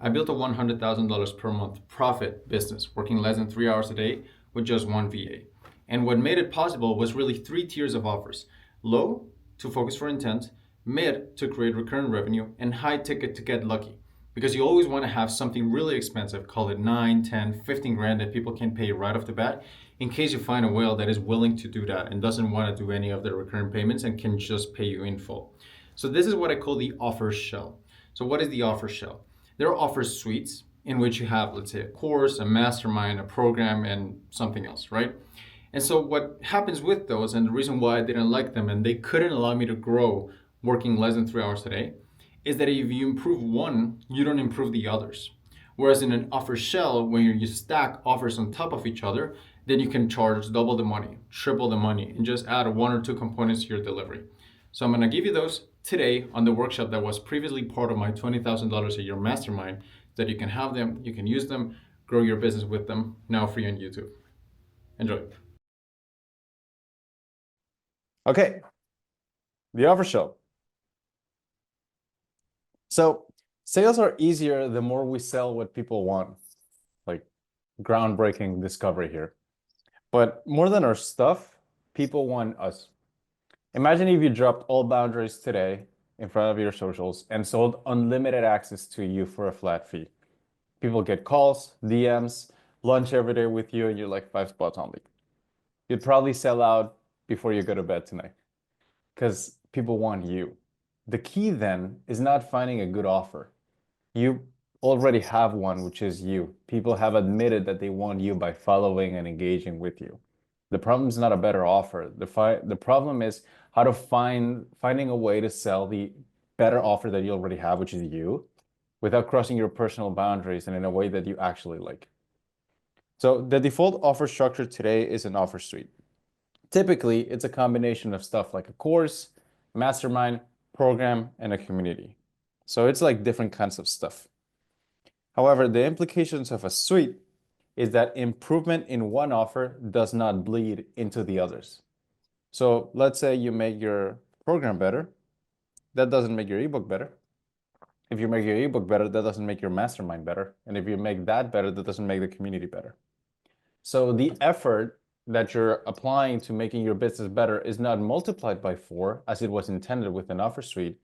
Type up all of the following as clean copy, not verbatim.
I built a $100,000 per month profit business, working less than 3 hours a day with just one VA. And what made it possible was really three tiers of offers: low, to focus for intent; mid, to create recurrent revenue; and high ticket, to get lucky. Because you always want to have something really expensive, call it 9, 10, 15 grand, that people can pay right off the bat, in case you find a whale that is willing to do that and doesn't want to do any of the recurrent payments and can just pay you in full. So this is what I call the offer shell. So what is the offer shell? There are offer suites in which you have, let's say, a course, a mastermind, a program, and something else, right? And so what happens with those, and the reason why I didn't like them and they couldn't allow me to grow working less than 3 hours a day, is that if you improve one, you don't improve the others. Whereas in an offer shell, when you stack offers on top of each other, then you can charge double the money, triple the money, and just add one or two components to your delivery. So I'm gonna give you those today on the workshop that was previously part of my $20,000 a year mastermind, so that you can have them, you can use them, grow your business with them, now free on YouTube. Enjoy. Okay, the offer show. So sales are easier the more we sell what people want. Like groundbreaking discovery here. But more than our stuff, people want us. Imagine if you dropped all boundaries today in front of your socials and sold unlimited access to you for a flat fee. People get calls, DMs, lunch every day with you, and you're like 5 spots only. You'd probably sell out before you go to bed tonight because people want you. The key then is not finding a good offer. You already have one, which is you. People have admitted that they want you by following and engaging with you. The problem is not a better offer. The problem is how to finding a way to sell the better offer that you already have, which is you, without crossing your personal boundaries and in a way that you actually like. So the default offer structure today is an offer suite. Typically, it's a combination of stuff like a course, mastermind, program, and a community. So it's like different kinds of stuff. However, the implications of a suite is that improvement in one offer does not bleed into the others. So let's say you make your program better. That doesn't make your ebook better. If you make your ebook better, that doesn't make your mastermind better. And if you make that better, that doesn't make the community better. So the effort that you're applying to making your business better is not multiplied by 4 as it was intended with an offer suite,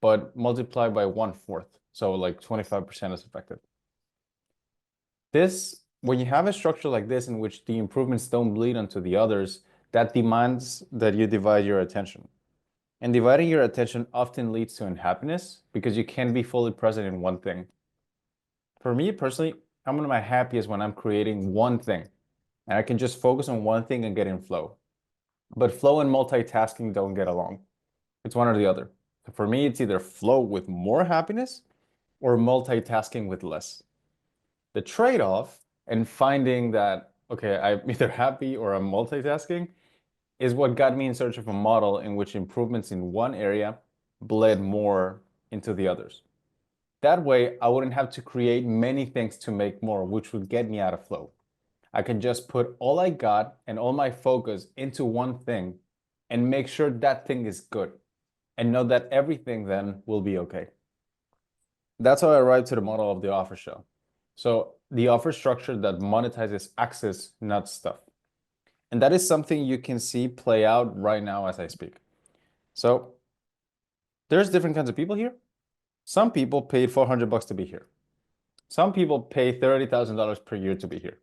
but multiplied by 1/4. So like 25% is effective. When you have a structure like this in which the improvements don't bleed onto the others, that demands that you divide your attention. And dividing your attention often leads to unhappiness because you can't be fully present in one thing. For me personally, I'm one of my happiest when I'm creating one thing and I can just focus on one thing and get in flow. But flow and multitasking don't get along. It's one or the other. For me, it's either flow with more happiness or multitasking with less. The trade-off and finding that, okay, I'm either happy or I'm multitasking is what got me in search of a model in which improvements in one area bled more into the others. That way, I wouldn't have to create many things to make more, which would get me out of flow. I can just put all I got and all my focus into one thing and make sure that thing is good and know that everything then will be okay. That's how I arrived to the model of the offer show. So the offer structure that monetizes access, not stuff. And that is something you can see play out right now as I speak. So there's different kinds of people here. Some people paid 400 bucks to be here. Some people pay $30,000 per year to be here.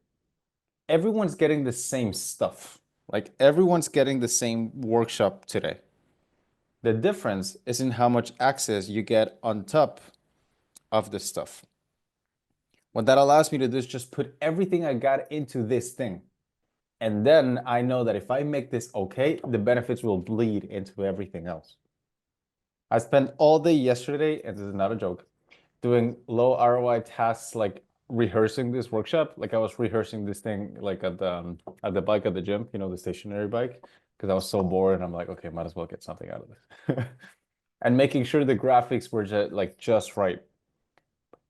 Everyone's getting the same stuff. Like everyone's getting the same workshop today. The difference is in how much access you get on top of this stuff. What that allows me to do is just put everything I got into this thing. And then I know that if I make this okay, the benefits will bleed into everything else. I spent all day yesterday, and this is not a joke, doing low ROI tasks like rehearsing this workshop. Like I was rehearsing this thing like at the bike at the gym, the stationary bike, because I was so bored and I'm like, okay, might as well get something out of this. And making sure the graphics were just right.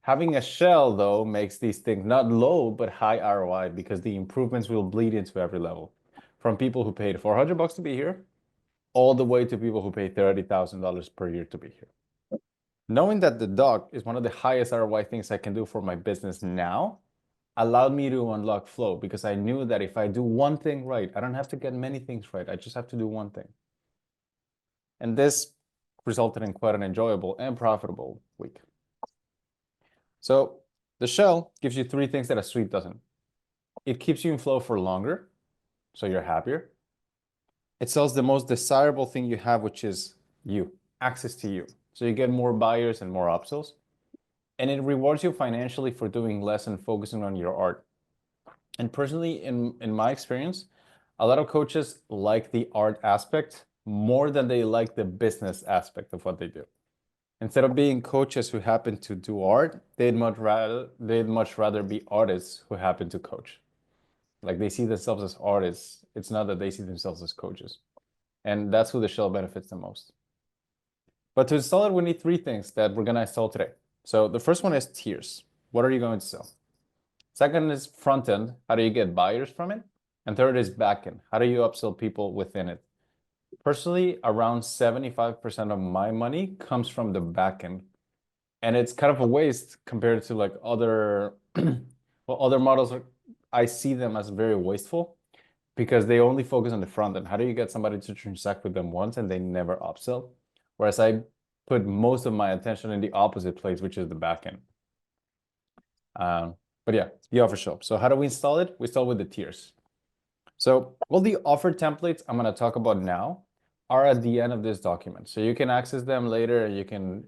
Having a shell though makes these things not low but high ROI because the improvements will bleed into every level. From people who paid 400 bucks to be here, all the way to people who pay $30,000 per year to be here. Knowing that the dog is one of the highest ROI things I can do for my business now allowed me to unlock flow because I knew that if I do one thing right, I don't have to get many things right. I just have to do one thing. And this resulted in quite an enjoyable and profitable week. So the shell gives you three things that a suite doesn't. It keeps you in flow for longer, so you're happier. It sells the most desirable thing you have, which is you, access to you. So you get more buyers and more upsells. And it rewards you financially for doing less and focusing on your art. And personally, in my experience, a lot of coaches like the art aspect more than they like the business aspect of what they do. Instead of being coaches who happen to do art, they'd much rather be artists who happen to coach. Like they see themselves as artists. It's not that they see themselves as coaches. And that's who the shell benefits the most. But to install it, we need three things that we're gonna install today. So the first one is tiers. What are you going to sell? Second is front end. How do you get buyers from it? And third is back end. How do you upsell people within it? Personally, around 75% of my money comes from the back end. And it's kind of a waste compared to like other well, other models I see them as very wasteful because they only focus on the front end. How do you get somebody to transact with them once and they never upsell? Whereas I put most of my attention in the opposite place, which is the back end. But yeah, the offer shop. So how do we install it? We install with the tiers. So all the offer templates I'm going to talk about now are at the end of this document. So you can access them later and you can,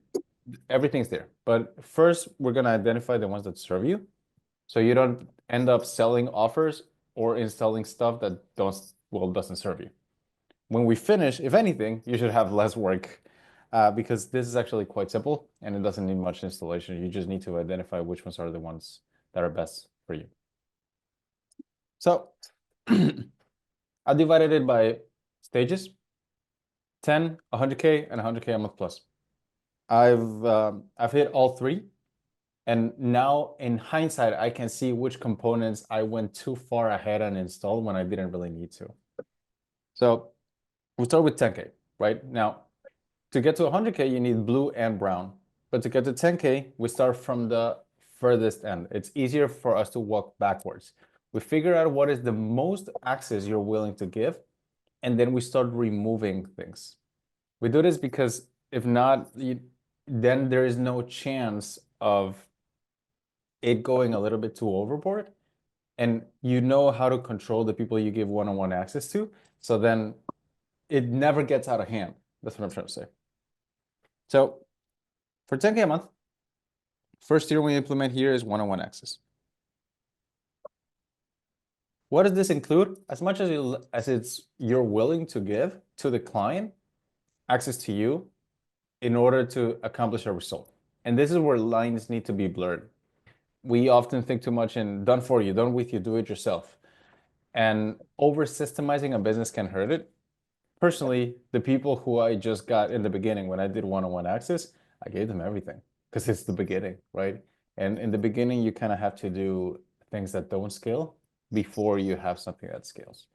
everything's there. But first, we're going to identify the ones that serve you. So you don't end up selling offers or installing stuff that doesn't serve you. When we finish, if anything, you should have less work because this is actually quite simple and it doesn't need much installation. You just need to identify which ones are the ones that are best for you. So I divided it by stages, 10, 100K, and 100K a month plus. I've hit all three. And now in hindsight, I can see which components I went too far ahead and installed when I didn't really need to. So we start with 10K, right? Now, to get to 100K, you need blue and brown. But to get to 10K, we start from the furthest end. It's easier for us to walk backwards. We figure out what is the most access you're willing to give, and then we start removing things. We do this because if not, then there is no chance of it going a little bit too overboard. And you know how to control the people you give one-on-one access to. So then it never gets out of hand. That's what I'm trying to say. So for 10K a month, first tier we implement here is one-on-one access. What does this include? As much as you're willing to give to the client, access to you in order to accomplish a result. And this is where lines need to be blurred. We often think too much in done for you, done with you, do it yourself. And over systemizing a business can hurt it. Personally, the people who I just got in the beginning when I did one-on-one access, I gave them everything because it's the beginning, right? And in the beginning, you kind of have to do things that don't scale before you have something that scales.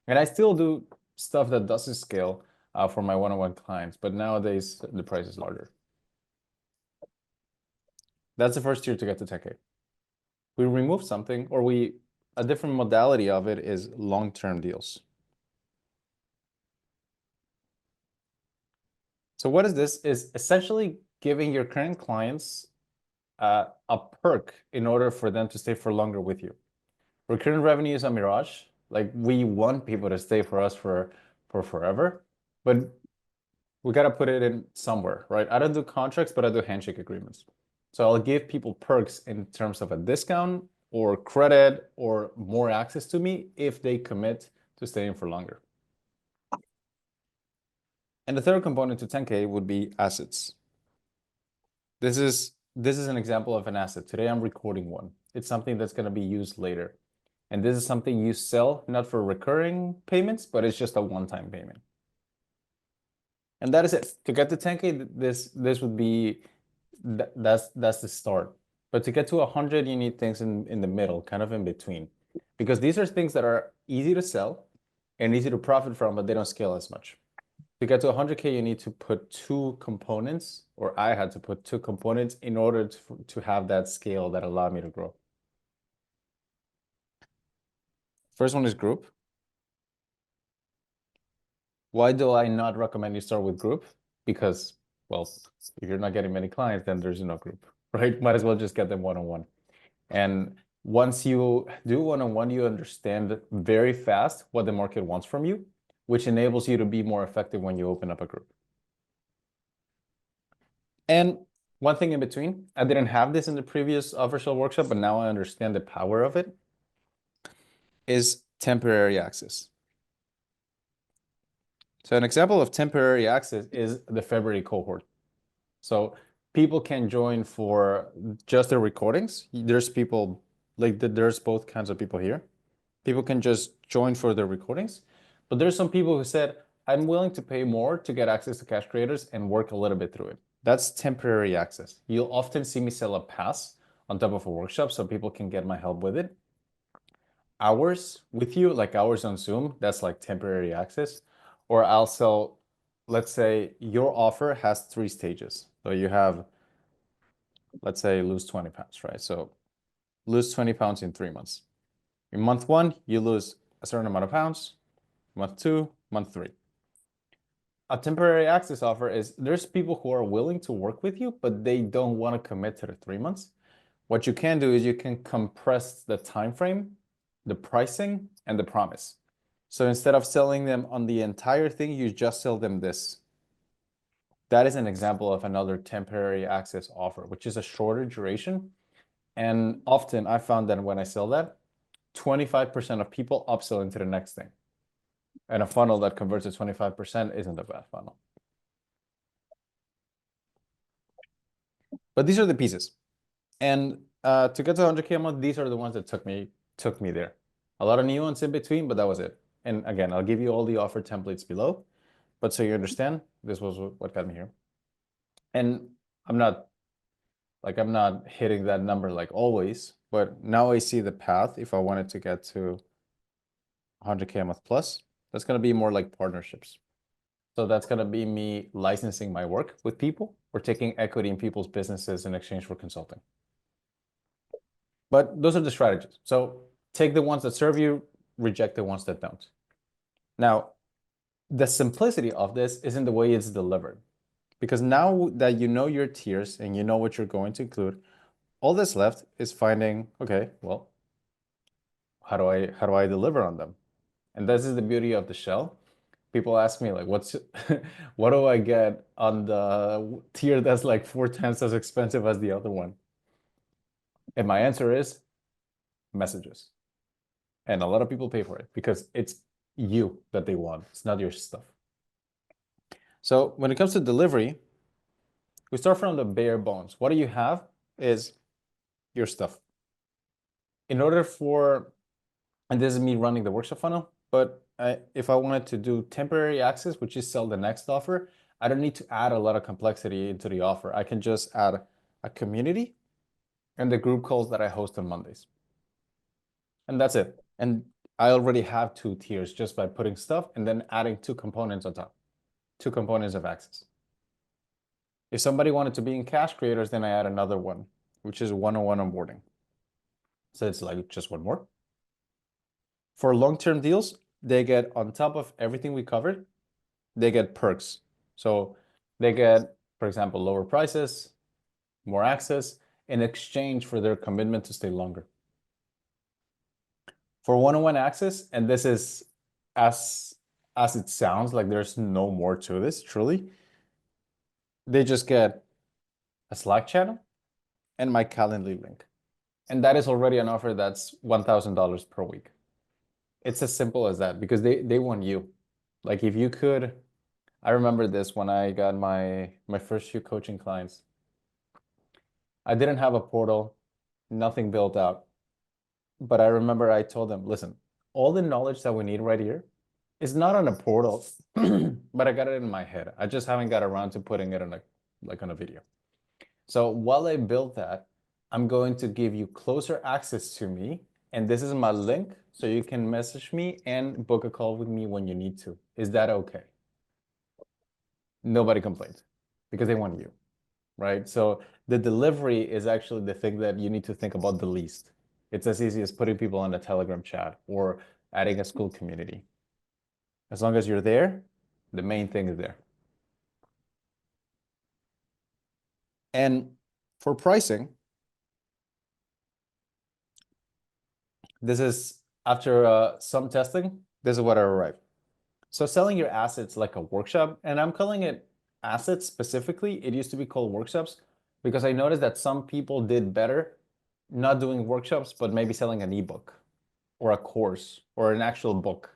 And I still do stuff that doesn't scale for my one-on-one clients, but nowadays the price is larger. That's the first tier to get to 10K. We remove something, or a different modality of it is long-term deals. So what is this? Is essentially giving your current clients a perk in order for them to stay for longer with you. Recurring revenue is a mirage. Like we want people to stay for us for forever, but we got to put it in somewhere, right? I don't do contracts, but I do handshake agreements. So I'll give people perks in terms of a discount or credit or more access to me if they commit to staying for longer. And the third component to 10K would be assets. This is an example of an asset. Today I'm recording one. It's something that's going to be used later. And this is something you sell not for recurring payments, but it's just a one-time payment. And that is it. To get to 10K, this would be that's the start. But to get to 100, you need things in the middle, kind of in between. Because these are things that are easy to sell and easy to profit from, but they don't scale as much. To get to 100K, you need to put two components, or I had to put two components in order to have that scale that allowed me to grow. First one is group. Why do I not recommend you start with group? Because, well, if you're not getting many clients, then there's no group, right? Might as well just get them one-on-one. And once you do one-on-one, you understand very fast what the market wants from you, which enables you to be more effective when you open up a group. And one thing in between, I didn't have this in the previous official workshop, but now I understand the power of it, is temporary access. So an example of temporary access is the February cohort. So people can join for just the recordings. There's people, like there's both kinds of people here. People can just join for the recordings, but there's some people who said, I'm willing to pay more to get access to Cash Creators and work a little bit through it. That's temporary access. You'll often see me sell a pass on top of a workshop so people can get my help with it. Hours with you, like hours on Zoom, that's like temporary access. Or I'll sell, let's say your offer has 3 stages. So you have, let's say, lose 20 pounds, right? So lose 20 pounds in 3 months. In month 1, you lose a certain amount of pounds. Month 2, month 3. A temporary access offer is there's people who are willing to work with you, but they don't want to commit to the 3 months. What you can do is you can compress the time frame, the pricing, and the promise. So instead of selling them on the entire thing, you just sell them this. That is an example of another temporary access offer, which is a shorter duration. And often I found that when I sell that, 25% of people upsell into the next thing. And a funnel that converts to 25% isn't a bad funnel. But these are the pieces. And to get to 100K a month, these are the ones that took me there. A lot of nuance in between, but that was it. And again, I'll give you all the offer templates below. But so you understand, this was what got me here. And I'm not hitting that number like always, but now I see the path. If I wanted to get to 100K a month plus, that's going to be more like partnerships. So that's going to be me licensing my work with people or taking equity in people's businesses in exchange for consulting. But those are the strategies. So take the ones that serve you, reject the ones that don't. Now, the simplicity of this isn't the way it's delivered. Because now that you know your tiers and you know what you're going to include, all that's left is finding, okay, well, how do I deliver on them? And this is the beauty of the shell. People ask me like, what do I get on the tier that's like 4 times as expensive as the other one? And my answer is messages. And a lot of people pay for it because it's you that they want. It's not your stuff. So when it comes to delivery, we start from the bare bones. What do you have is your stuff. In order for, and this is me running the workshop funnel, but if I wanted to do temporary access, which is sell the next offer, I don't need to add a lot of complexity into the offer. I can just add a community and the group calls that I host on Mondays. And that's it. And I already have 2 tiers just by putting stuff and then adding 2 components on top, 2 components of access. If somebody wanted to be in Cash Creators, then I add another one, which is one-on-one onboarding. So it's like just one more. For long-term deals, they get on top of everything we covered, they get perks. So they get, for example, lower prices, more access in exchange for their commitment to stay longer. For one-on-one access, and this is as it sounds, like there's no more to this, truly, they just get a Slack channel and my Calendly link. And that is already an offer that's $1,000 per week. It's as simple as that because they want you. Like if you could, I remember this when I got my first few coaching clients. I didn't have a portal, nothing built out. But I remember I told them, listen, all the knowledge that we need right here is not on a portal, but I got it in my head. I just haven't got around to putting it on a video. So while I build that, I'm going to give you closer access to me. And this is my link, so you can message me and book a call with me when you need to. Is that okay? nobody complains because they want you, right? So the delivery is actually the thing that you need to think about the least. It's as easy as putting people on a Telegram chat or adding a school community. As long as you're there, the main thing is there. And for pricing, this is after some testing, this is what I arrived. So selling your assets like a workshop, and I'm calling it assets specifically. It used to be called workshops because I noticed that some people did better not doing workshops, but maybe selling an ebook or a course or an actual book.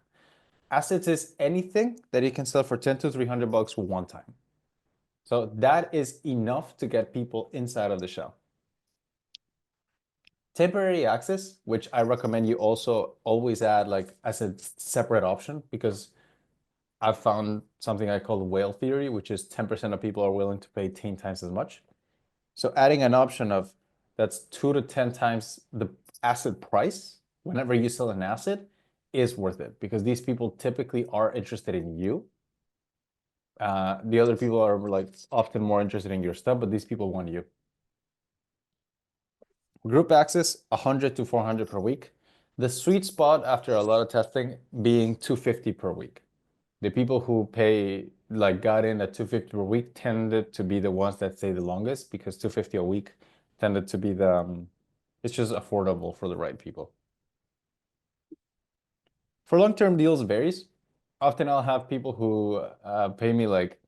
Assets is anything that you can sell for 10 to 300 bucks one time. So that is enough to get people inside of the shell. Temporary access, which I recommend you also always add like as a separate option because I've found something I call whale theory, which is 10% of people are willing to pay 10 times as much. So adding an option of that's 2 to 10 times the asset price whenever you sell an asset is worth it because these people typically are interested in you. The other people are like often more interested in your stuff, but these people want you. Group access, 100 to 400 per week. The sweet spot after a lot of testing being 250 per week. The people who pay like got in at 250 per week tended to be the ones that stay the longest because 250 a week tended to be the it's just affordable for the right people. For long-term deals varies. Often I'll have people who pay me like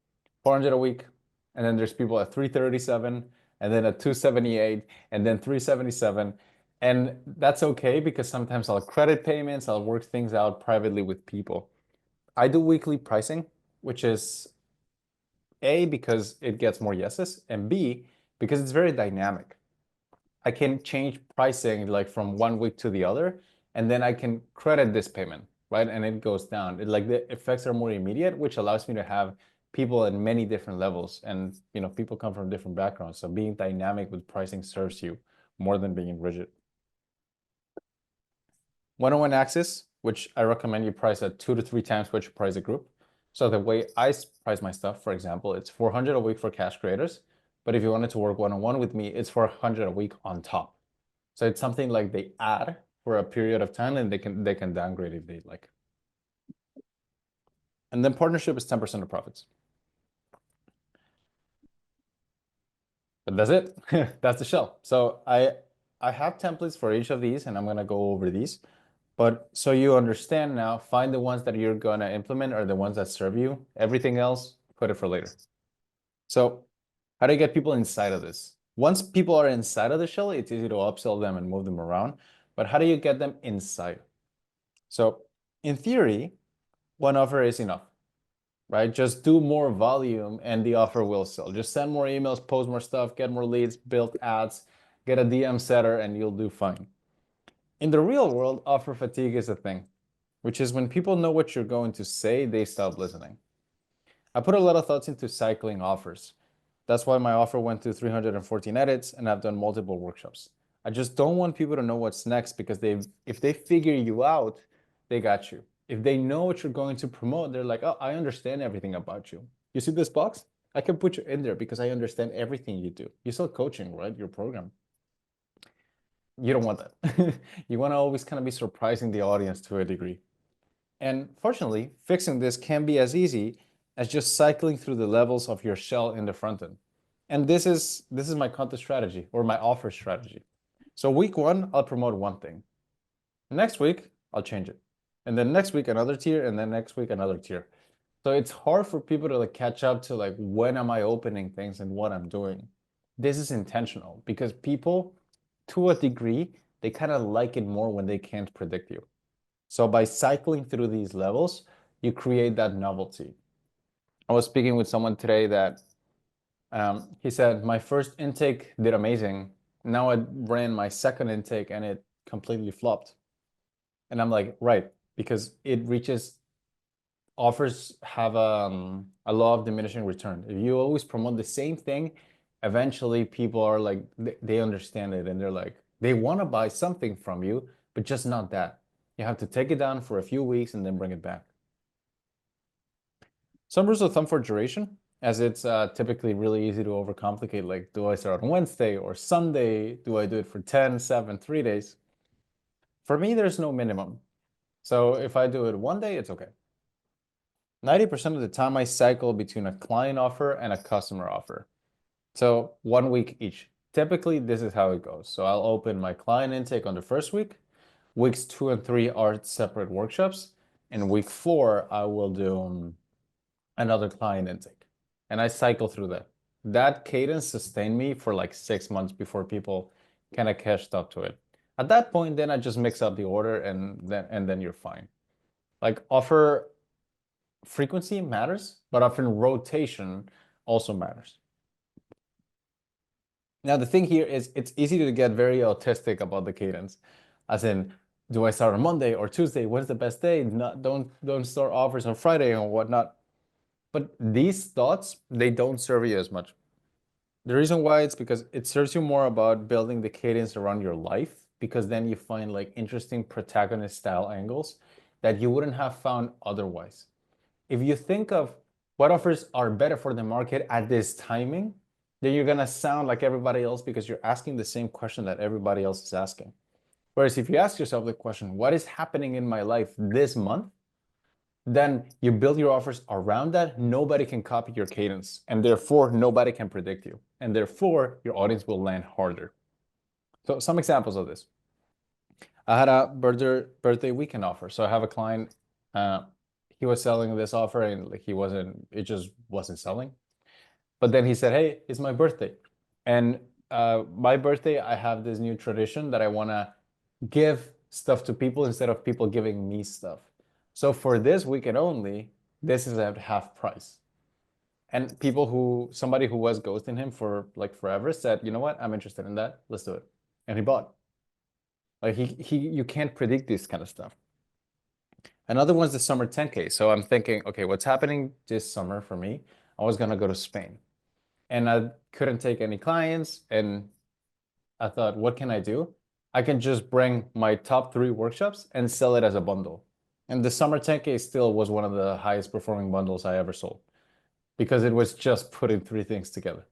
400 a week, and then there's people at 337, and then at 278, and then 377. And that's okay because sometimes I'll credit payments, I'll work things out privately with people. I do weekly pricing, which is A, because it gets more yeses, and B, because it's very dynamic. I can change pricing like from one week to the other, and then I can credit this payment, right? And it goes down. Like the effects are more immediate, which allows me to have people at many different levels. And people come from different backgrounds. So being dynamic with pricing serves you more than being rigid. One-on-one access, which I recommend you price at 2 to 3 times what you price a group. So the way I price my stuff, for example, it's 400 a week for cash creators. But if you wanted to work one-on-one with me, it's 400 a week on top. So it's something like they add for a period of time and they can downgrade if they like. And then partnership is 10% of profits. But that's it. That's the shell. So I have templates for each of these and I'm gonna go over these. But so you understand now, find the ones that you're gonna implement or the ones that serve you. Everything else, put it for later. So how do you get people inside of this? Once people are inside of the shell, it's easy to upsell them and move them around. But how do you get them inside? So in theory, one offer is enough, right? Just do more volume and the offer will sell. Just send more emails, post more stuff, get more leads, build ads, get a DM setter, and you'll do fine. In the real world, offer fatigue is a thing, which is when people know what you're going to say, they stop listening. I put a lot of thoughts into cycling offers. That's why my offer went to 314 edits and I've done multiple workshops. I just don't want people to know what's next because if they figure you out, they got you. If they know what you're going to promote, they're like, oh, I understand everything about you. You see this box? I can put you in there because I understand everything you do. You sell coaching, right? Your program. You don't want that. You want to always kind of be surprising the audience to a degree. And fortunately, fixing this can be as easy as just cycling through the levels of your shell in the front end. And this is my content strategy or my offer strategy. So week one, I'll promote one thing. Next week, I'll change it. And then next week, another tier, and then next week, another tier. So it's hard for people to like catch up to like when am I opening things and what I'm doing. This is intentional because people, to a degree, they kind of like it more when they can't predict you. So by cycling through these levels, you create that novelty. I was speaking with someone today that he said, my first intake did amazing. Now I ran my second intake and it completely flopped. And I'm like, right, because it reaches offers have a law of diminishing return. If you always promote the same thing, eventually people are like, they understand it and they're like, they want to buy something from you, but just not that. You have to take it down for a few weeks and then bring it back. Some rules of thumb for duration. as it's typically really easy to overcomplicate. Like, do I start on Wednesday or Sunday? Do I do it for 10, 7, 3 days? For me, there's no minimum. So if I do it one day, it's okay. 90% of the time, I cycle between a client offer and a customer offer. So 1 week each. Typically, this is how it goes. So I'll open my client intake on the first week. Weeks 2 and 3 are separate workshops. And week 4, I will do another client intake. And I cycle through that. That cadence sustained me for like 6 months before people kind of catched up to it. At that point, then I just mix up the order and then you're fine. Like offer frequency matters, but often rotation also matters. Now, the thing here is it's easy to get very autistic about the cadence, as in, do I start on Monday or Tuesday? When's the best day? Not, don't start offers on Friday or whatnot. But these thoughts, they don't serve you as much. The reason why it's because it serves you more about building the cadence around your life, because then you find like interesting protagonist style angles that you wouldn't have found otherwise. If you think of what offers are better for the market at this timing, then you're gonna sound like everybody else because you're asking the same question that everybody else is asking. Whereas if you ask yourself the question, what is happening in my life this month? Then you build your offers around that. Nobody can copy your cadence, and therefore nobody can predict you. And therefore your audience will land harder. So some examples of this. I had a birthday weekend offer. So I have a client, he was selling this offer and like it just wasn't selling. But then he said, hey, it's my birthday. And my birthday, I have this new tradition that I want to give stuff to people instead of people giving me stuff. So for this weekend only, this is at half price. And somebody who was ghosting him for like forever said, you know what? I'm interested in that. Let's do it. And he bought. Like you can't predict this kind of stuff. Another one's the summer 10K. So I'm thinking, okay, what's happening this summer for me? I was gonna go to Spain and I couldn't take any clients. And I thought, what can I do? I can just bring my top 3 workshops and sell it as a bundle. And the summer 10K still was one of the highest performing bundles I ever sold because it was just putting 3 things together.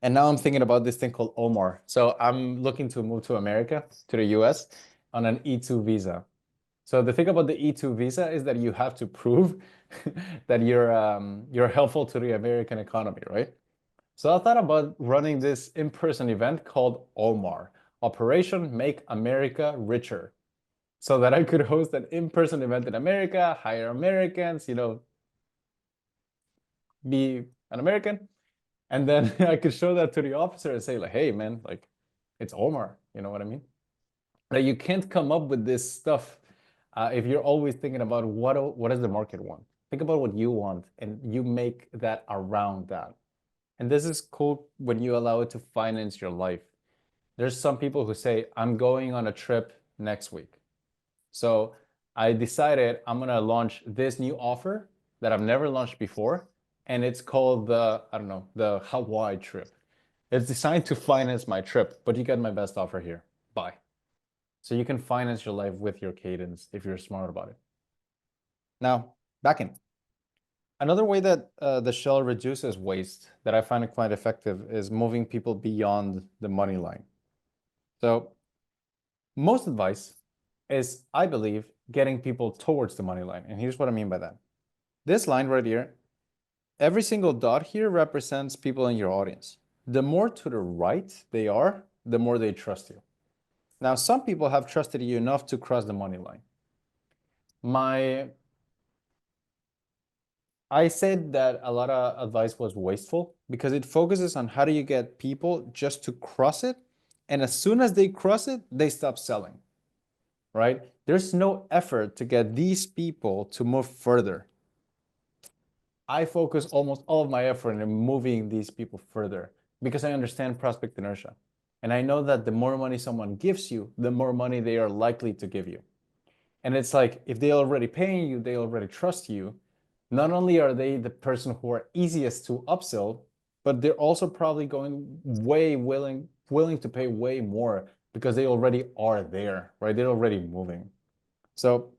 And now I'm thinking about this thing called Omar. So I'm looking to move to America, to the US, on an E2 visa. So the thing about the E2 visa is that you have to prove that you're helpful to the American economy, right? So I thought about running this in-person event called OMAR, Operation Make America Richer, so that I could host an in-person event in America, hire Americans, be an American, and then I could show that to the officer and say like, hey man, like it's Omar, you know what I mean? Like you can't come up with this stuff if you're always thinking about what does the market want. Think about what you want and you make that around that. And this is cool when you allow it to finance your life. There's some people who say, I'm going on a trip next week. So I decided I'm gonna launch this new offer that I've never launched before. And it's called I don't know, the Hawaii trip. It's designed to finance my trip, but you get my best offer here. Bye. So you can finance your life with your cadence if you're smart about it. Now, back in. Another way that the shell reduces waste that I find quite effective is moving people beyond the money line. So most advice is, I believe, getting people towards the money line. And here's what I mean by that. This line right here, every single dot here represents people in your audience. The more to the right they are, the more they trust you. Now, some people have trusted you enough to cross the money line. I said that a lot of advice was wasteful because it focuses on how do you get people just to cross it. And as soon as they cross it, they stop selling, right? There's no effort to get these people to move further. I focus almost all of my effort in moving these people further because I understand prospect inertia. And I know that the more money someone gives you, the more money they are likely to give you. And it's like, if they already paying you, they already trust you. Not only are they the person who are easiest to upsell, but they're also probably going way willing to pay way more because they already are there, right? They're already moving. So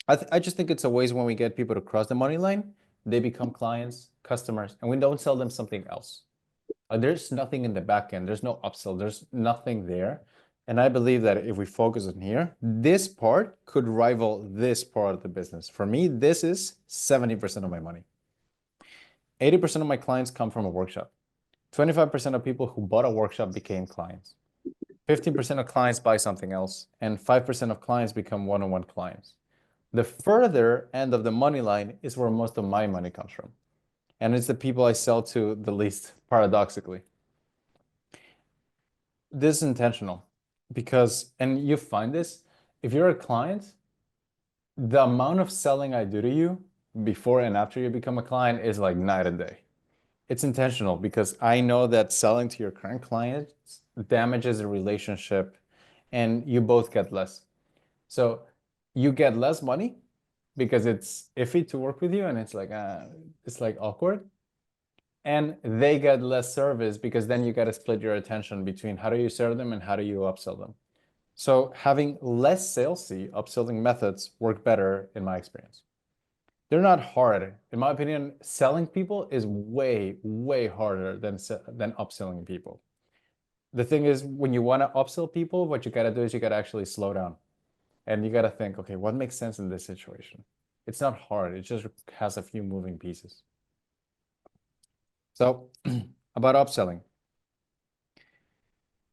I just think it's a ways when we get people to cross the money line they become clients, customers, and we don't sell them something else. There's nothing in the back end. There's no upsell. There's nothing there. And I believe that if we focus on here, this part could rival this part of the business. For me, this is 70% of my money. 80% of my clients come from a workshop. 25% of people who bought a workshop became clients. 15% of clients buy something else, and 5% of clients become one-on-one clients. The further end of the money line is where most of my money comes from. And it's the people I sell to the least, paradoxically. This is intentional because, and you find this, if you're a client, the amount of selling I do to you before and after you become a client is like night and day. It's intentional because I know that selling to your current clients damages a relationship and you both get less. So you get less money because it's iffy to work with you and it's like awkward. And they get less service because then you got to split your attention between how do you serve them and how do you upsell them. So having less salesy upselling methods work better in my experience. They're not hard. In my opinion, selling people is way, way harder than upselling people. The thing is, when you want to upsell people, what you got to do is you got to actually slow down and you got to think, okay, what makes sense in this situation? It's not hard. It just has a few moving pieces. So about upselling.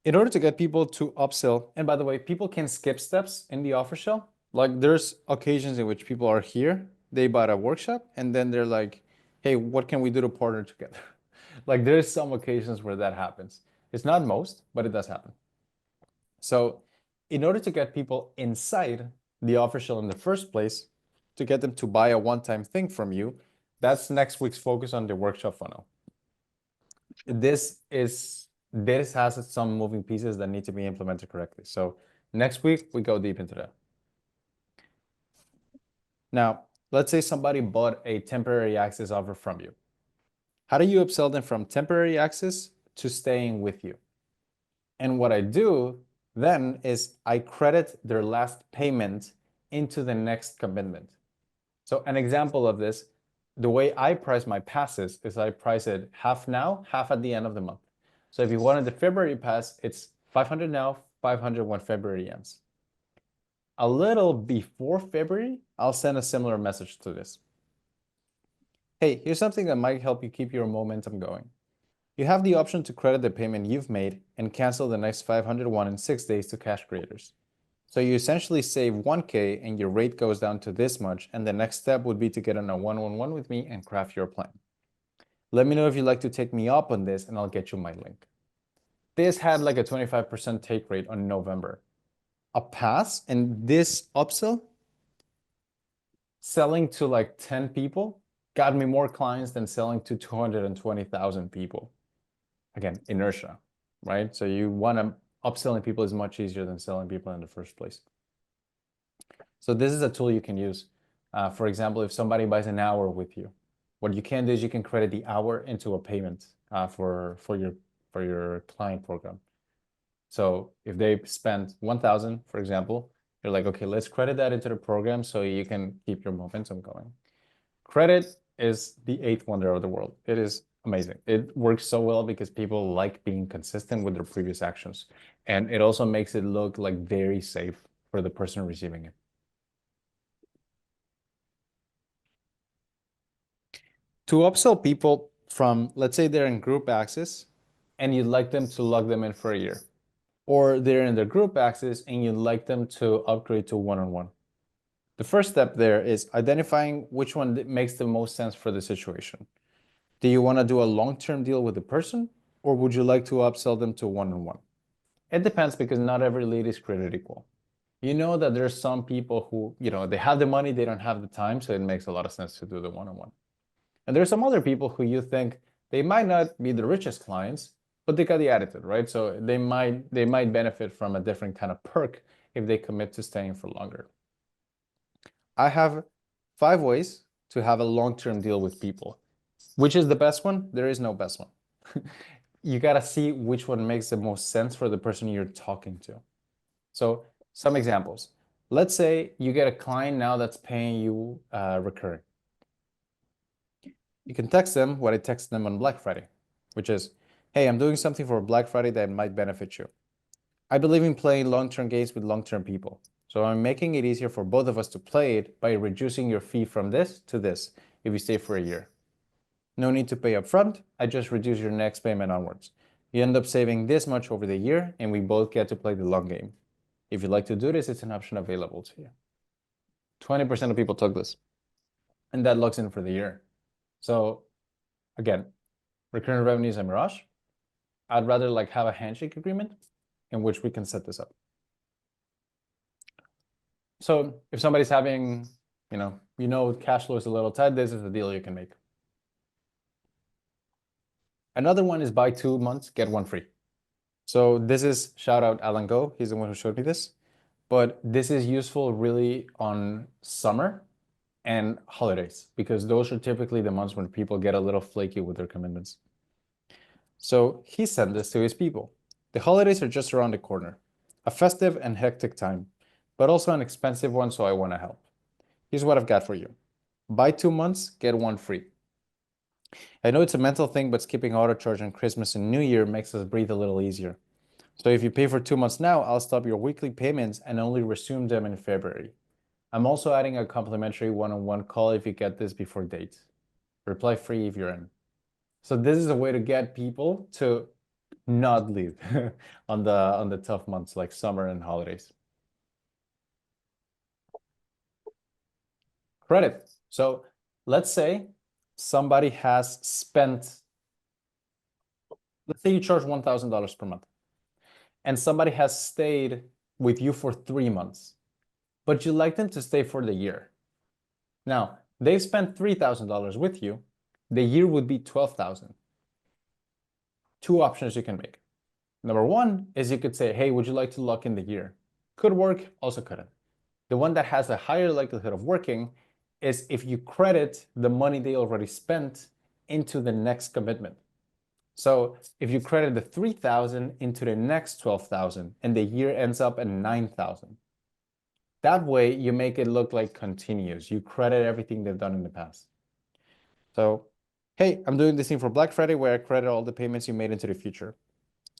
In order to get people to upsell, and by the way, people can skip steps in the offer shell. Like there's occasions in which people are here, they bought a workshop, and then they're like, hey, what can we do to partner together? Like there's some occasions where that happens. It's not most, but it does happen. So in order to get people inside the offer shell in the first place, to get them to buy a one-time thing from you, that's next week's focus on the workshop funnel. This has some moving pieces that need to be implemented correctly. So next week we go deep into that. Now, let's say somebody bought a temporary access offer from you. How do you upsell them from temporary access to staying with you? And what I do then is I credit their last payment into the next commitment. So an example of this, the way I price my passes is I price it half now, half at the end of the month. So if you wanted the February pass, it's 500 now, 500 when February ends. A little before February, I'll send a similar message to this. Hey, here's something that might help you keep your momentum going. You have the option to credit the payment you've made and cancel the next 501 in 6 days to cash creators. So you essentially save 1K and your rate goes down to this much, and the next step would be to get on a one-on-one with me and craft your plan. Let me know if you'd like to take me up on this and I'll get you my link. This had like a 25% take rate on November. A pass and this upsell, selling to like 10 people, got me more clients than selling to 220,000 people. Again, inertia, right? So you want to upselling people is much easier than selling people in the first place. So this is a tool you can use. For example, if somebody buys an hour with you, what you can do is you can credit the hour into a payment for your client program. So if they spend 1,000, for example, you're like, okay, let's credit that into the program so you can keep your momentum going. Credit is the eighth wonder of the world. It is amazing. It works so well because people like being consistent with their previous actions. And it also makes it look like very safe for the person receiving it. To upsell people from, let's say they're in group access and you'd like them to log them in for a year, or they're in their group access and you'd like them to upgrade to one-on-one. The first step there is identifying which one makes the most sense for the situation. Do you want to do a long-term deal with the person, or would you like to upsell them to one-on-one? It depends because not every lead is created equal. You know that there's some people who, they have the money, they don't have the time, so it makes a lot of sense to do the one-on-one. And there's some other people who you think they might not be the richest clients, but they got the attitude, right? So they might benefit from a different kind of perk if they commit to staying for longer. I have 5 ways to have a long-term deal with people. Which is the best one? There is no best one. You gotta see which one makes the most sense for the person you're talking to. So some examples. Let's say you get a client now that's paying you recurring. You can text them what I texted them on Black Friday, which is, hey, I'm doing something for Black Friday that might benefit you. I believe in playing long-term games with long-term people. So I'm making it easier for both of us to play it by reducing your fee from this to this if you stay for a year. No need to pay upfront. I just reduce your next payment onwards. You end up saving this much over the year, and we both get to play the long game. If you'd like to do this, it's an option available to you. 20% of people took this, and that locks in for the year. So again, recurring revenue is a mirage. I'd rather like have a handshake agreement in which we can set this up. So if somebody's having, cash flow is a little tight, this is the deal you can make. Another one is buy 2 months, get one free. So this is, shout out Alan Go, he's the one who showed me this. But this is useful really on summer and holidays, because those are typically the months when people get a little flaky with their commitments. So he sent this to his people. The holidays are just around the corner, a festive and hectic time, but also an expensive one, so I want to help. Here's what I've got for you. Buy 2 months, get one free. I know it's a mental thing, but skipping auto charge on Christmas and New Year makes us breathe a little easier. So if you pay for 2 months now, I'll stop your weekly payments and only resume them in February. I'm also adding a complimentary one-on-one call if you get this before date. Reply free if you're in. So this is a way to get people to not leave on the tough months like summer and holidays. Credit. So let's say somebody has spent, let's say you charge $1,000 per month, and somebody has stayed with you for 3 months, but you'd like them to stay for the year. Now, they've spent $3,000 with you, the year would be $12,000. Two options you can make. Number one is you could say, hey, would you like to lock in the year? Could work, also couldn't. The one that has a higher likelihood of working is if you credit the money they already spent into the next commitment. So if you credit the 3,000 into the next 12,000 and the year ends up at 9,000, that way you make it look like continuous. You credit everything they've done in the past. So, hey, I'm doing this thing for Black Friday where I credit all the payments you made into the future.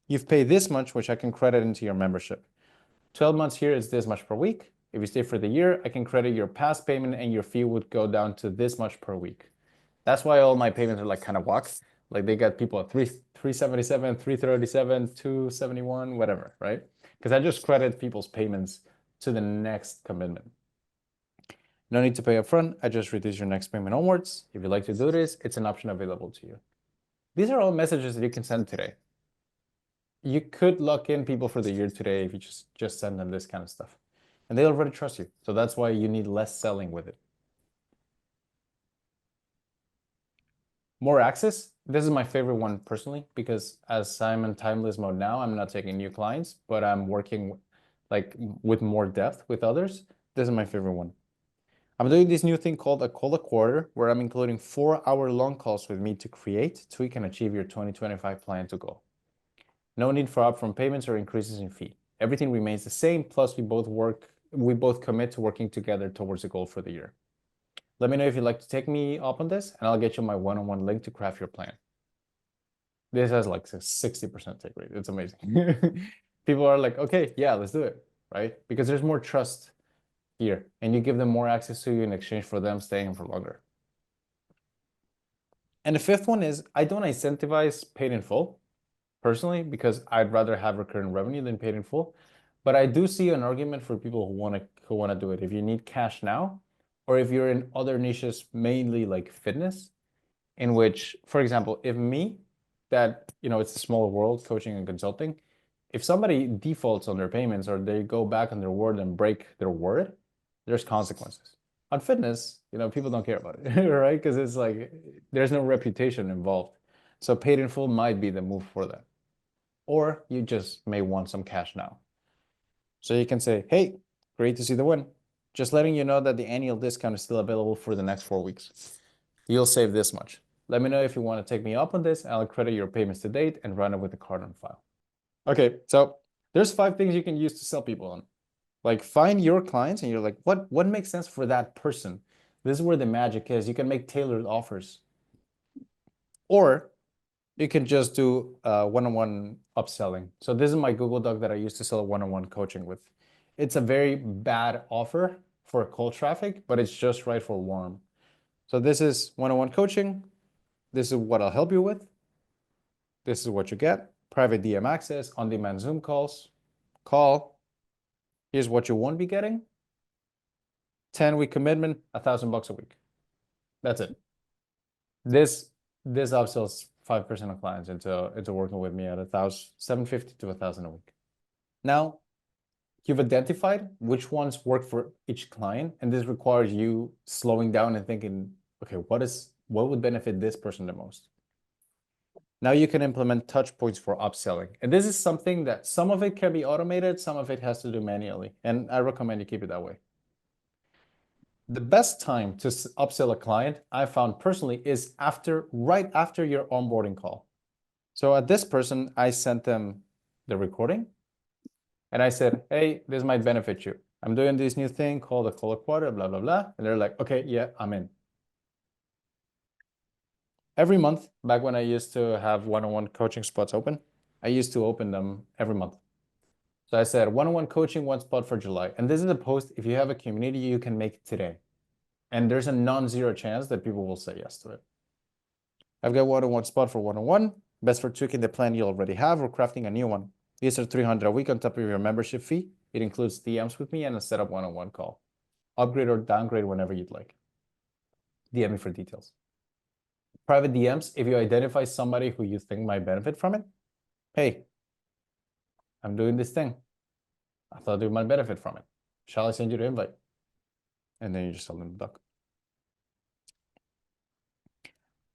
You've paid this much, which I can credit into your membership. 12 months here is this much per week. If you stay for the year, I can credit your past payment and your fee would go down to this much per week. That's why all my payments are like kind of walks. Like they got people at 377, 337, 271, whatever, right? Because I just credit people's payments to the next commitment. No need to pay upfront. I just reduce your next payment onwards. If you'd like to do this, it's an option available to you. These are all messages that you can send today. You could lock in people for the year today if you just send them this kind of stuff. And they already trust you. So that's why you need less selling with it. More access. This is my favorite one personally, because as I'm in timeless mode now, I'm not taking new clients, but I'm working like with more depth with others. This is my favorite one. I'm doing this new thing called a call a quarter, where I'm including 4-hour long calls with me to create, so you can achieve your 2025 plan to goal. No need for upfront payments or increases in fee. Everything remains the same, plus we both commit to working together towards the goal for the year. Let me know if you'd like to take me up on this, and I'll get you my one-on-one link to craft your plan. This has like a 60% take rate. It's amazing. People are like, okay, yeah, let's do it, right? Because there's more trust here, and you give them more access to you in exchange for them staying for longer. And the fifth one is I don't incentivize paid in full personally, because I'd rather have recurring revenue than paid in full. But I do see an argument for people who want to do it. If you need cash now, or if you're in other niches, mainly like fitness, in which, for example, if me, that, it's a small world, coaching and consulting, if somebody defaults on their payments or they go back on their word and break their word, there's consequences. On fitness, people don't care about it, right? Because it's like there's no reputation involved. So paid in full might be the move for that. Or you just may want some cash now. So you can say, hey, great to see the win. Just letting you know that the annual discount is still available for the next 4 weeks. You'll save this much. Let me know if you want to take me up on this, and I'll credit your payments to date and run it with the card on file. Okay, so there's 5 things you can use to sell people on. Like find your clients and you're like, what makes sense for that person? This is where the magic is. You can make tailored offers. Or you can just do one-on-one upselling. So this is my Google Doc that I used to sell one-on-one coaching with. It's a very bad offer for cold traffic, but it's just right for warm. So this is one-on-one coaching. This is what I'll help you with. This is what you get. Private DM access, on-demand Zoom calls, call. Here's what you won't be getting. 10-week commitment, $1,000 a week. That's it. This upsells 5% of clients into working with me at 750 to 1,000 a week. Now you've identified which ones work for each client, and this requires you slowing down and thinking, okay, what would benefit this person the most? Now you can implement touch points for upselling. And this is something that some of it can be automated, some of it has to do manually. And I recommend you keep it that way. The best time to upsell a client, I found personally, is right after your onboarding call. So at this person, I sent them the recording and I said, hey, this might benefit you. I'm doing this new thing called a color quarter, blah, blah, blah. And they're like, okay, yeah, I'm in. Every month, back when I used to have one-on-one coaching spots open, I used to open them every month. So I said one-on-one coaching, one spot for July. And this is a post, if you have a community, you can make today. And there's a non-zero chance that people will say yes to it. I've got one-on-one spot for one-on-one, best for tweaking the plan you already have or crafting a new one. These are $300 a week on top of your membership fee. It includes DMs with me and a setup one-on-one call. Upgrade or downgrade whenever you'd like. DM me for details. Private DMs, if you identify somebody who you think might benefit from it, hey, I'm doing this thing. I thought you might benefit from it. Shall I send you the invite? And then you just tell them the duck.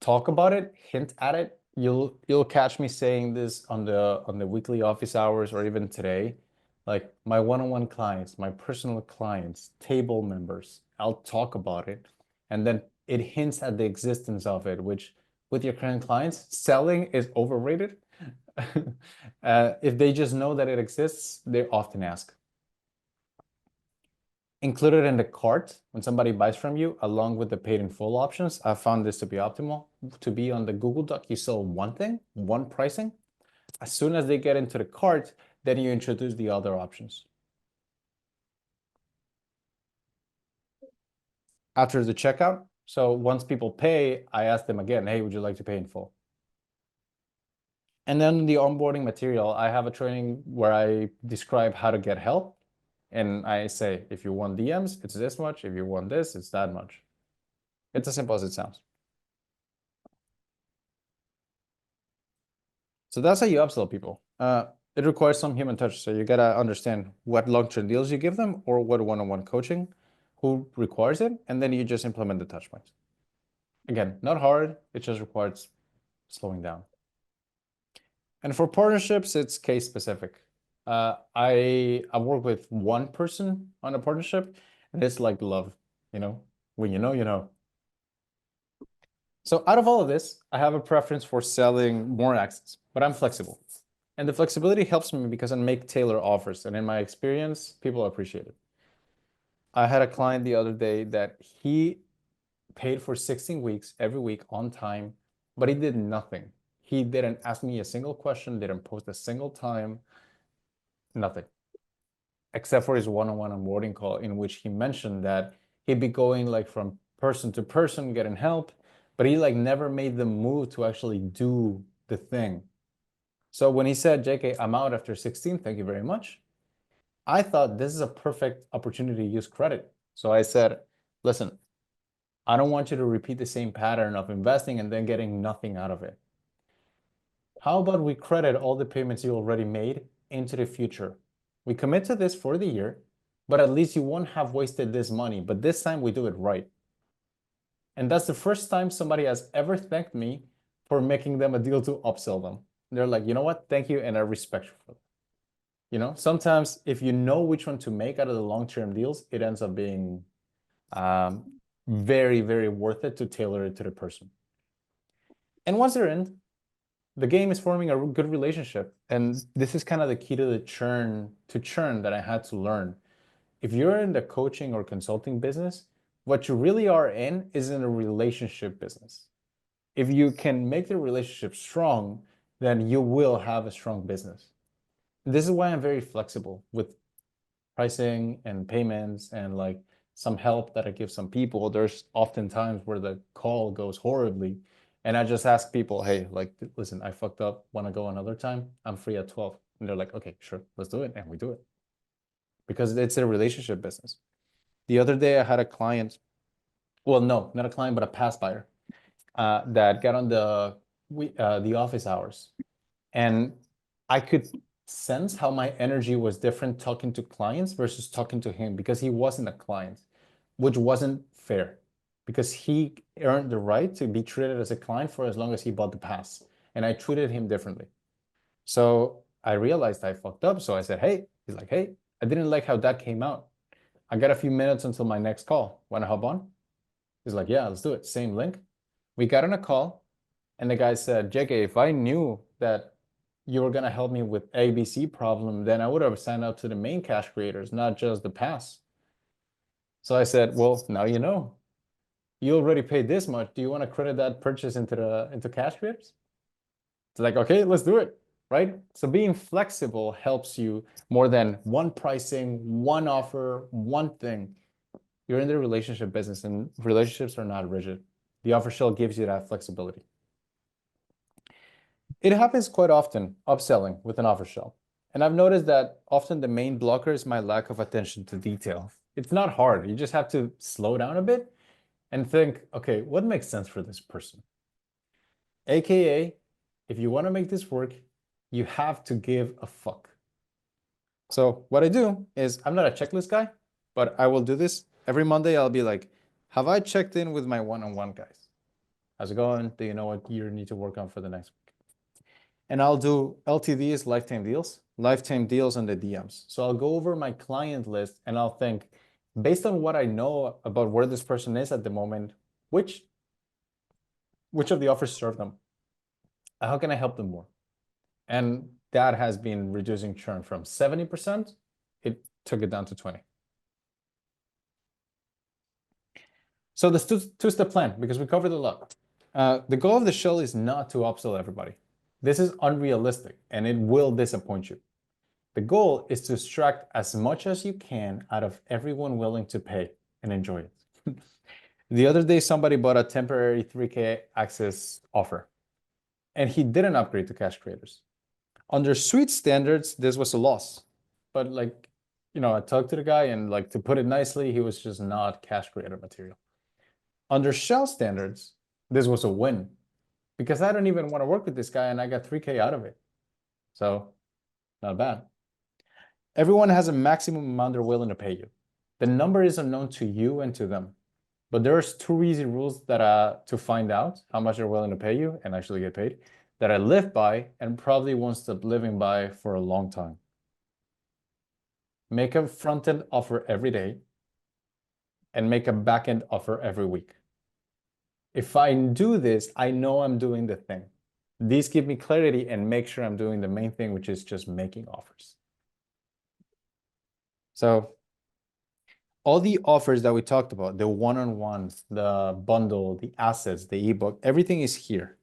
Talk about it, hint at it. You'll catch me saying this on the weekly office hours or even today. Like my one-on-one clients, my personal clients, table members, I'll talk about it. And then it hints at the existence of it, which with your current clients, selling is overrated. If they just know that it exists, they often ask. Include it in the cart when somebody buys from you, along with the paid in full options. I found this to be optimal. To be on the Google Doc, you sell one thing, one pricing. As soon as they get into the cart, then you introduce the other options. After the checkout, so once people pay, I ask them again, hey, would you like to pay in full? And then the onboarding material, I have a training where I describe how to get help. And I say, if you want DMs, it's this much. If you want this, it's that much. It's as simple as it sounds. So that's how you upsell people. It requires some human touch. So you gotta understand what long-term deals you give them or what one-on-one coaching, who requires it, and then you just implement the touch points. Again, not hard. It just requires slowing down. And for partnerships, it's case specific. I work with one person on a partnership, and it's like love, you know, when you know, you know. So out of all of this, I have a preference for selling more access, but I'm flexible. And the flexibility helps me because I make tailor offers. And in my experience, people appreciate it. I had a client the other day that he paid for 16 weeks every week on time, but he did nothing. He didn't ask me a single question, didn't post a single time, nothing. Except for his one-on-one onboarding call in which he mentioned that he'd be going like from person to person, getting help, but he like never made the move to actually do the thing. So when he said, JK, I'm out after 16, thank you very much. I thought this is a perfect opportunity to use credit. So I said, listen, I don't want you to repeat the same pattern of investing and then getting nothing out of it. How about we credit all the payments you already made into the future? We commit to this for the year, but at least you won't have wasted this money. But this time we do it right. And that's the first time somebody has ever thanked me for making them a deal to upsell them. They're like, you know what? Thank you. And I respect you for that. You know, sometimes if you know which one to make out of the long-term deals, it ends up being very, very worth it to tailor it to the person. And once they're in, the game is forming a good relationship. And this is kind of the key to the churn that I had to learn. If you're in the coaching or consulting business, what you really are in is in a relationship business. If you can make the relationship strong, then you will have a strong business. This is why I'm very flexible with pricing and payments and like some help that I give some people. There's often times where the call goes horribly, and I just ask people, hey, like, listen, I fucked up. Want to go another time? I'm free at 12. And they're like, okay, sure, let's do it. And we do it because it's a relationship business. The other day I had a client, well, no, not a client, but a past buyer that got on the office hours. And I could sense how my energy was different talking to clients versus talking to him because he wasn't a client, which wasn't fair because he earned the right to be treated as a client for as long as he bought the pass. And I treated him differently. So I realized I fucked up. So I said, hey, he's like, hey, I didn't like how that came out. I got a few minutes until my next call. Want to hop on? He's like, yeah, let's do it. Same link. We got on a call, and the guy said, JK, if I knew that you were going to help me with ABC problem, then I would have signed up to the main cash creators, not just the pass. So I said, well, now you know. You already paid this much. Do you want to credit that purchase into cash creators? It's like, okay, let's do it, right? So being flexible helps you more than one pricing, one offer, one thing. You're in the relationship business, and relationships are not rigid. The offer shell gives you that flexibility. It happens quite often, upselling with an offer shell. And I've noticed that often the main blocker is my lack of attention to detail. It's not hard. You just have to slow down a bit and think, okay, what makes sense for this person? AKA, if you want to make this work, you have to give a fuck. So what I do is, I'm not a checklist guy, but I will do this every Monday. I'll be like, have I checked in with my one-on-one guys? How's it going? Do you know what you need to work on for the next week? And I'll do LTDs, lifetime deals on the DMs. So I'll go over my client list and I'll think, based on what I know about where this person is at the moment, which of the offers serve them? How can I help them more? And that has been reducing churn from 70%, it took it down to 20. So the two-step plan, because we covered a lot. The goal of the show is not to upsell everybody. This is unrealistic and it will disappoint you. The goal is to extract as much as you can out of everyone willing to pay and enjoy it. The other day, somebody bought a temporary 3K access offer and he didn't upgrade to cash creators. Under suite standards, this was a loss. But like, I talked to the guy and like, to put it nicely, he was just not cash creator material. Under shell standards, this was a win because I don't even want to work with this guy and I got 3K out of it. So not bad. Everyone has a maximum amount they're willing to pay you. The number is unknown to you and to them. But there's two easy rules that to find out how much they're willing to pay you and actually get paid that I live by and probably won't stop living by for a long time. Make a front-end offer every day and make a back-end offer every week. If I do this, I know I'm doing the thing. These give me clarity and make sure I'm doing the main thing, which is just making offers. So all the offers that we talked about, the one-on-ones, the bundle, the assets, the ebook, everything is here.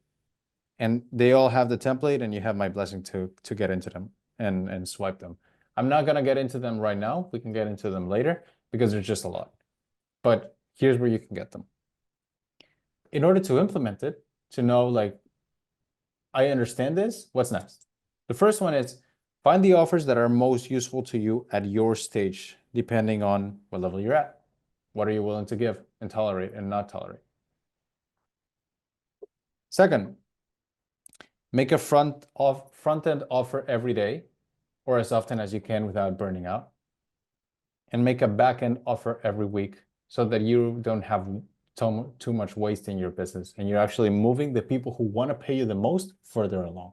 And they all have the template and you have my blessing to get into them and swipe them. I'm not gonna get into them right now. We can get into them later because there's just a lot. But here's where you can get them. In order to implement it, to know like, I understand this, what's next? The first one is find the offers that are most useful to you at your stage, depending on what level you're at. What are you willing to give and tolerate and not tolerate? Second, make a front-end offer every day or as often as you can without burning out. And make a back-end offer every week so that you don't have too much waste in your business and you're actually moving the people who want to pay you the most further along.